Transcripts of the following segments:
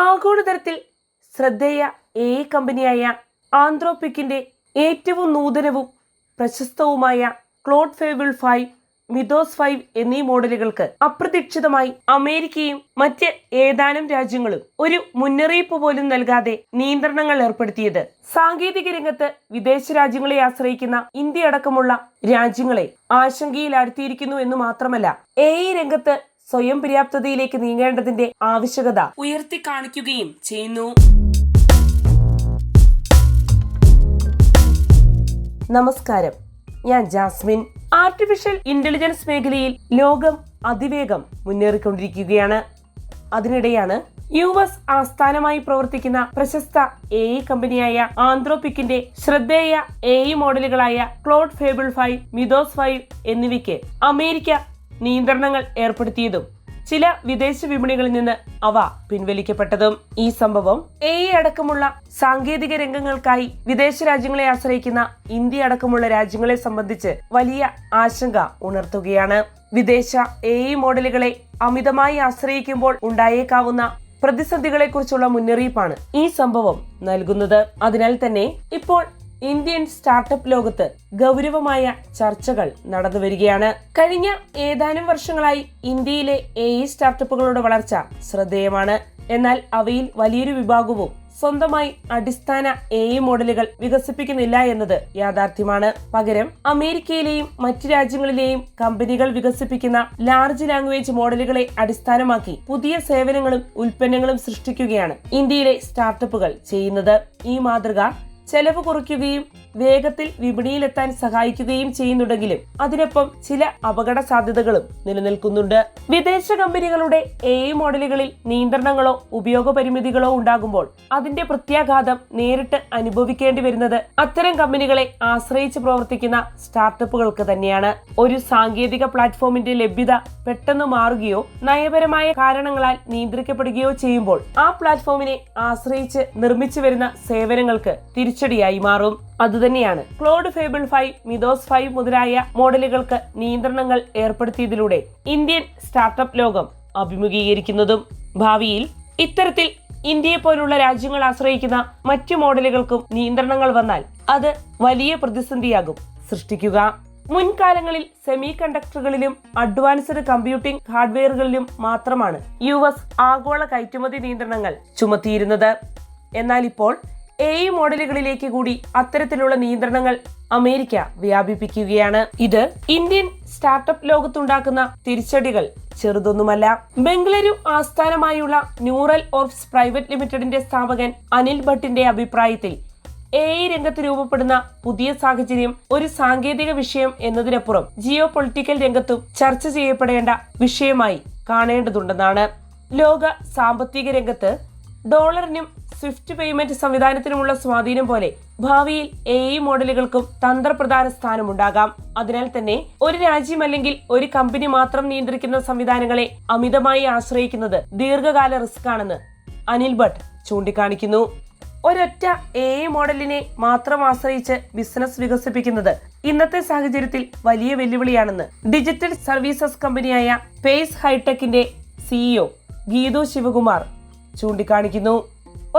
ആഗോളതലത്തിൽ ശ്രദ്ധേയ AI കമ്പനിയായ ആന്ത്രോപിക്കിന്റെ ഏറ്റവും നൂതനവും പ്രശസ്തവുമായ ക്ലോഡ് ഫേബിൾ 5, മിഥോസ് 5 എന്നീ മോഡലുകൾക്ക് അപ്രതീക്ഷിതമായി അമേരിക്കയും മറ്റ് ഏതാനും രാജ്യങ്ങളും ഒരു മുന്നറിയിപ്പ് പോലും നൽകാതെ നിയന്ത്രണങ്ങൾ ഏർപ്പെടുത്തിയത് സാങ്കേതിക രംഗത്ത് വിദേശ രാജ്യങ്ങളെ ആശ്രയിക്കുന്ന ഇന്ത്യ അടക്കമുള്ള രാജ്യങ്ങളെ ആശങ്കയിലാഴ്ത്തിയിരിക്കുന്നു എന്ന് മാത്രമല്ല, AI രംഗത്ത് സ്വയം പര്യാപ്തതയിലേക്ക് നീങ്ങേണ്ടതിന്റെ ആവശ്യകത ഉയർത്തി കാണിക്കുകയും ചെയ്യുന്നു. നമസ്കാരം, ഞാൻ ജാസ്മിൻ. ആർട്ടിഫിഷ്യൽ ഇന്റലിജൻസ് മേഖലയിൽ ലോകം അതിവേഗം മുന്നേറിക്കൊണ്ടിരിക്കുകയാണ്. അതിനിടെയാണ് US ആസ്ഥാനമായി പ്രവർത്തിക്കുന്ന പ്രശസ്ത AI കമ്പനിയായ ആന്ത്രോപിക്കിന്റെ ശ്രദ്ധേയ AI മോഡലുകളായ ക്ലോഡ് ഫേബിൾ 5, മിഥോസ് 5 എന്നിവയ്ക്ക് അമേരിക്ക നിയന്ത്രണങ്ങൾ ഏർപ്പെടുത്തിയതും ചില വിദേശ വിപണികളിൽ നിന്ന് അവ പിൻവലിക്കപ്പെട്ടതും. ഈ സംഭവം AI അടക്കമുള്ള സാങ്കേതിക രംഗങ്ങൾക്കായി വിദേശ രാജ്യങ്ങളെ ആശ്രയിക്കുന്ന ഇന്ത്യ അടക്കമുള്ള രാജ്യങ്ങളെ സംബന്ധിച്ച് വലിയ ആശങ്ക ഉണർത്തുകയാണ്. വിദേശ AI മോഡലുകളെ അമിതമായി ആശ്രയിക്കുമ്പോൾ ഉണ്ടായേക്കാവുന്ന പ്രതിസന്ധികളെക്കുറിച്ചുള്ള മുന്നറിയിപ്പാണ് ഈ സംഭവം നൽകുന്നത്. അതിനാൽ തന്നെ ഇപ്പോൾ ഇന്ത്യൻ സ്റ്റാർട്ടപ്പ് ലോകത്ത് ഗൗരവമായ ചർച്ചകൾ നടന്നു വരികയാണ്. കഴിഞ്ഞ ഏതാനും വർഷങ്ങളായി ഇന്ത്യയിലെ AI സ്റ്റാർട്ടപ്പുകളുടെ വളർച്ച ശ്രദ്ധേയമാണ്. എന്നാൽ അവയിൽ വലിയൊരു വിഭാഗവും സ്വന്തമായി അടിസ്ഥാന AI മോഡലുകൾ വികസിപ്പിക്കുന്നില്ല എന്നത് യാഥാർത്ഥ്യമാണ്. പകരം അമേരിക്കയിലെയും മറ്റു രാജ്യങ്ങളിലെയും കമ്പനികൾ വികസിപ്പിക്കുന്ന ലാർജ് ലാംഗ്വേജ് മോഡലുകളെ അടിസ്ഥാനമാക്കി പുതിയ സേവനങ്ങളും ഉൽപ്പന്നങ്ങളും സൃഷ്ടിക്കുകയാണ് ഇന്ത്യയിലെ സ്റ്റാർട്ടപ്പുകൾ ചെയ്യുന്നത്. ഈ മാതൃക ചെലവ് കുറയ്ക്കുകയും വേഗത്തിൽ വിപണിയിലെത്താൻ സഹായിക്കുകയും ചെയ്യുന്നുണ്ടെങ്കിലും അതിനൊപ്പം ചില അപകട സാധ്യതകളും നിലനിൽക്കുന്നുണ്ട്. വിദേശ കമ്പനികളുടെ AI മോഡലുകളിൽ നിയന്ത്രണങ്ങളോ ഉപയോഗപരിമിതികളോ ഉണ്ടാകുമ്പോൾ അതിന്റെ പ്രത്യാഘാതം നേരിട്ട് അനുഭവിക്കേണ്ടി വരുന്നത് അത്തരം കമ്പനികളെ ആശ്രയിച്ച് പ്രവർത്തിക്കുന്ന സ്റ്റാർട്ടപ്പുകൾക്ക് തന്നെയാണ്. ഒരു സാങ്കേതിക പ്ലാറ്റ്ഫോമിന്റെ ലഭ്യത പെട്ടെന്ന് മാറുകയോ നയപരമായ കാരണങ്ങളാൽ നിയന്ത്രിക്കപ്പെടുകയോ ചെയ്യുമ്പോൾ ആ പ്ലാറ്റ്ഫോമിനെ ആശ്രയിച്ച് നിർമ്മിച്ചു വരുന്ന സേവനങ്ങൾക്ക് തിരിച്ചടിയായി മാറും. അതുതന്നെയാണ് ക്ലോഡ് ഫേബിൾ 5, മിഥോസ് 5 മുതലായ മോഡലുകൾക്ക് നിയന്ത്രണങ്ങൾ ഏർപ്പെടുത്തിയതിലൂടെ ഇന്ത്യൻ സ്റ്റാർട്ടപ്പ് ലോകം അഭിമുഖീകരിക്കുന്നതും. ഭാവിയിൽ ഇത്തരത്തിൽ ഇന്ത്യയെ പോലുള്ള രാജ്യങ്ങൾ ആശ്രയിക്കുന്ന മറ്റു മോഡലുകൾക്കും നിയന്ത്രണങ്ങൾ വന്നാൽ അത് വലിയ പ്രതിസന്ധിയാകും സൃഷ്ടിക്കുക. മുൻകാലങ്ങളിൽ സെമി കണ്ടക്ടറുകളിലും അഡ്വാൻസ്ഡ് കമ്പ്യൂട്ടിംഗ് ഹാർഡ്വെയറുകളിലും മാത്രമാണ് US ആഗോള കയറ്റുമതി നിയന്ത്രണങ്ങൾ ചുമത്തിയിരുന്നത്. എന്നാൽ ഇപ്പോൾ AI മോഡലുകളിലേക്ക് കൂടി അത്തരത്തിലുള്ള നിയന്ത്രണങ്ങൾ അമേരിക്ക വ്യാപിപ്പിക്കുകയാണ്. ഇത് ഇന്ത്യൻ സ്റ്റാർട്ടപ്പ് ലോകത്തുണ്ടാക്കുന്ന തിരിച്ചടികൾ ചെറുതൊന്നുമല്ല. ബംഗളൂരു ആസ്ഥാനമായുള്ള ന്യൂറൽ ഓർബ്സ് പ്രൈവറ്റ് ലിമിറ്റഡിന്റെ സ്ഥാപകൻ അനിൽ ഭട്ടിന്റെ അഭിപ്രായത്തിൽ AI രംഗത്ത് രൂപപ്പെടുന്ന പുതിയ സാഹചര്യം ഒരു സാങ്കേതിക വിഷയം എന്നതിനപ്പുറം ജിയോ പൊളിറ്റിക്കൽ രംഗത്തും ചർച്ച ചെയ്യപ്പെടേണ്ട വിഷയമായി കാണേണ്ടതുണ്ടെന്നാണ്. ലോക സാമ്പത്തിക രംഗത്ത് ഡോളറിനും സ്വിഫ്റ്റ് പേയ്മെന്റ് സംവിധാനത്തിനുമുള്ള സ്വാധീനം പോലെ ഭാവിയിൽ AI മോഡലുകൾക്കും തന്ത്രപ്രധാന സ്ഥാനമുണ്ടാകാം. അതിനാൽ തന്നെ ഒരു രാജ്യം അല്ലെങ്കിൽ ഒരു കമ്പനി മാത്രം നിയന്ത്രിക്കുന്ന സംവിധാനങ്ങളെ അമിതമായി ആശ്രയിക്കുന്നത് ദീർഘകാല റിസ്ക് ആണെന്ന് അനിൽ ഭട്ട് ചൂണ്ടിക്കാണിക്കുന്നു. ഒരൊറ്റ AI മോഡലിനെ മാത്രം ആശ്രയിച്ച് ബിസിനസ് വികസിപ്പിക്കുന്നത് ഇന്നത്തെ സാഹചര്യത്തിൽ വലിയ വെല്ലുവിളിയാണെന്ന് ഡിജിറ്റൽ സർവീസസ് കമ്പനിയായ പേസ് ഹൈടെക്കിന്റെ CEO ഗീതു ശിവകുമാർ ചൂണ്ടിക്കാണിക്കുന്നു.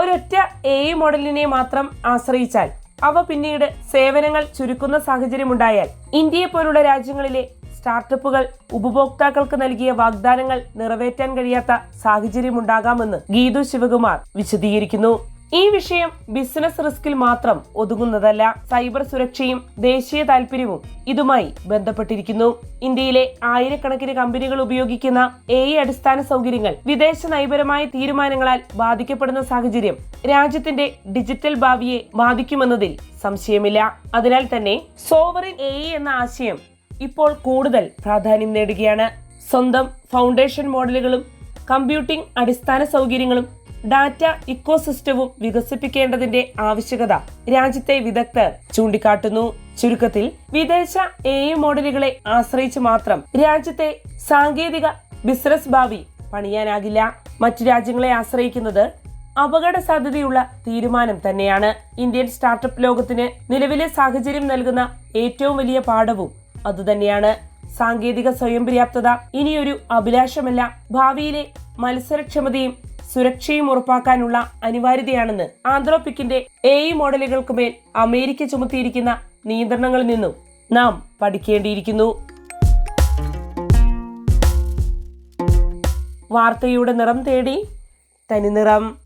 ഒരൊറ്റ AI മോഡലിനെ മാത്രം ആശ്രയിച്ചാൽ അവ പിന്നീട് സേവനങ്ങൾ ചുരുക്കുന്ന സാഹചര്യമുണ്ടായാൽ ഇന്ത്യയെ പോലുള്ള രാജ്യങ്ങളിലെ സ്റ്റാർട്ടപ്പുകൾ ഉപഭോക്താക്കൾക്ക് നൽകിയ വാഗ്ദാനങ്ങൾ നിറവേറ്റാൻ കഴിയാത്ത സാഹചര്യമുണ്ടാകാമെന്ന് ഗീതു ശിവകുമാർ വിശദീകരിക്കുന്നു. ഈ വിഷയം ബിസിനസ് റിസ്കിൽ മാത്രം ഒതുങ്ങുന്നതല്ല. സൈബർ സുരക്ഷയും ദേശീയ താൽപര്യവും ഇതുമായി ബന്ധപ്പെട്ടിരിക്കുന്നു. ഇന്ത്യയിലെ ആയിരക്കണക്കിന് കമ്പനികൾ ഉപയോഗിക്കുന്ന AI അടിസ്ഥാന സൗകര്യങ്ങൾ വിദേശ നയപരമായ തീരുമാനങ്ങളാൽ ബാധിക്കപ്പെടുന്ന സാഹചര്യം രാജ്യത്തിന്റെ ഡിജിറ്റൽ ഭാവിയെ ബാധിക്കുമെന്നതിൽ സംശയമില്ല. അതിനാൽ തന്നെ സോവറിൻ AI എന്ന ആശയം ഇപ്പോൾ കൂടുതൽ പ്രാധാന്യം നേടുകയാണ്. സ്വന്തം ഫൗണ്ടേഷൻ മോഡലുകളും കമ്പ്യൂട്ടിംഗ് അടിസ്ഥാന സൗകര്യങ്ങളും ഡാറ്റ ഇക്കോസിസ്റ്റവും വികസിപ്പിക്കേണ്ടതിന്റെ ആവശ്യകത രാജ്യത്തെ വിദഗ്ധർ ചൂണ്ടിക്കാട്ടുന്നു. ചുരുക്കത്തിൽ വിദേശ AI മോഡലുകളെ ആശ്രയിച്ച് മാത്രം രാജ്യത്തെ സാങ്കേതിക ബിസിനസ് ഭാവി പണിയാനാകില്ല. മറ്റു രാജ്യങ്ങളെ ആശ്രയിക്കുന്നത് അപകട സാധ്യതയുള്ള തീരുമാനം തന്നെയാണ്. ഇന്ത്യൻ സ്റ്റാർട്ടപ്പ് ലോകത്തിന് നിലവിലെ സാഹചര്യം നൽകുന്ന ഏറ്റവും വലിയ പാഠവും അതുതന്നെയാണ്. സാങ്കേതിക സ്വയം പര്യാപ്തത ഇനിയൊരു അഭിലാഷമല്ല, ഭാവിയിലെ മത്സരക്ഷമതയും സുരക്ഷയും ഉറപ്പാക്കാനുള്ള അനിവാര്യതയാണെന്ന് ആന്ത്രോപിക്കിന്റെ AI മോഡലുകൾക്ക് മേൽ അമേരിക്ക ചുമത്തിയിരിക്കുന്ന നിയന്ത്രണങ്ങളിൽ നിന്നും നാം പഠിക്കേണ്ടിയിരിക്കുന്നു. വാർത്തയുടെ നിറം തേടി തനിനിറം.